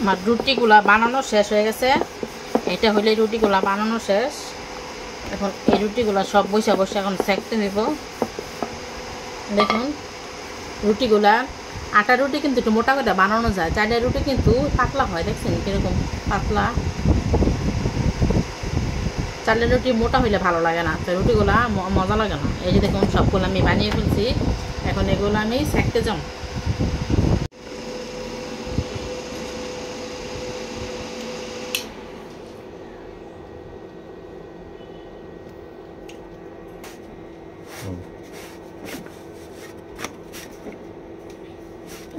আমার রুটিগুলা বানানো শেষ হয়ে গেছে। এটা হইলে রুটিগুলা বানানো শেষ। এখন এই রুটিগুলা সব বসে বসে এখন সেঁকতে হইব। দেখুন রুটিগুলা, আটা রুটি কিন্তু একটু মোটা করে বানানো যায়, চালের রুটি কিন্তু পাতলা হয়। দেখছেন কীরকম পাতলা। চালের রুটি মোটা হইলে ভালো লাগে না, তো রুটিগুলা মজা লাগে না। এই যে দেখুন সবগুলো আমি বানিয়ে ফেলছি। এখন এগুলো আমি সেঁকতে যাব।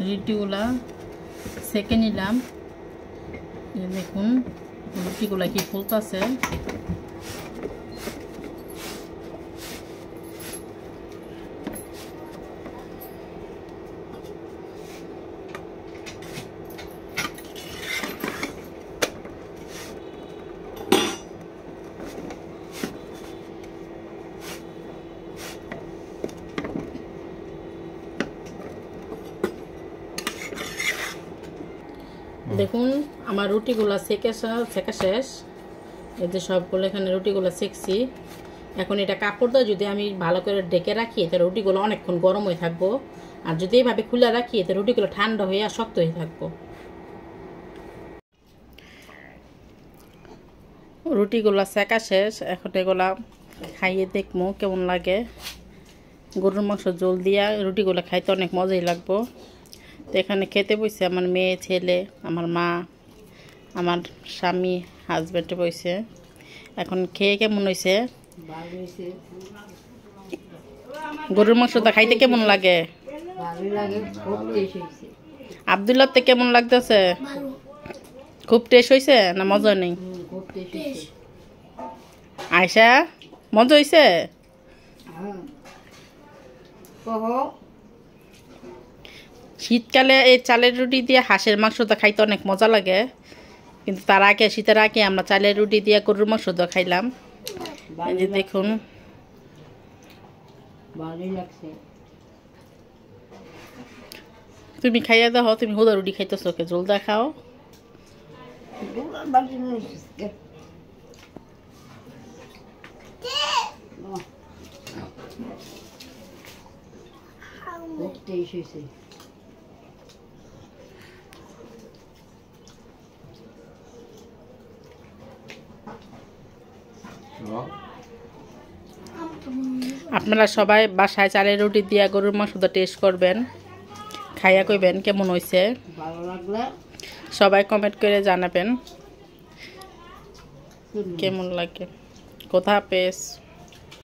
রুটিগুলা সেঁকে নিলাম। দেখুন রুটিগুলা কি ফুলতেছে। দেখুন আমার রুটিগুলা সেকা শেষ। এই যে সবগুলো এখানে রুটিগুলা সেকছি। এখন এটা কাপড় দিয়ে যদি আমি ভালো করে ঢেকে রাখি তাহলে রুটিগুলো অনেকক্ষণ গরম হয়ে থাকবো। আর যদি এইভাবে খুলে রাখি তাহলে রুটিগুলো ঠান্ডা হয়ে আর শক্ত হয়ে থাকবো। রুটিগুলা সেকা শেষ। এখন এগুলা খাইয়ে দেখবো কেমন লাগে। গরুর মাংস জল দিয়া রুটিগুলো খাইতে অনেক মজাই লাগবো। তো এখানে খেতে বসে আমার মেয়ে, ছেলে, আমার মা, আমার স্বামী, হাজব্যান্ডে বসে। এখন খেয়ে কেমন হয়েছে? গরুর মাংসটা খাইতে কেমন লাগে? আব্দুল্লাহ তে কেমন লাগতেছে? খুব টেস্ট হয়েছে না মজা নেই? আয়শা মজা হয়েছে? শীতকালে এই চালের রুটি দিয়ে হাঁসের মাংসটা খাইতে অনেক মজা লাগে, কিন্তু তার আগে শীতের আগে আমরা চালের রুটি দিয়ে গরুর মাংসটা খাইলাম। এই যে দেখুন তুমি খাইয়া দাও। তুমি হুদা রুটি খাইতেছো, কে জলদা খাও। আপনারা সবাই বাসায় চালের রুটি দিয়া গরুর মাংসটা টেস্ট করবেন, খাইয়া কইবেন কেমন হয়েছে। ভালো লাগলে সবাই কমেন্ট করে জানাবেন কেমন লাগে। খোদা হাফেজ।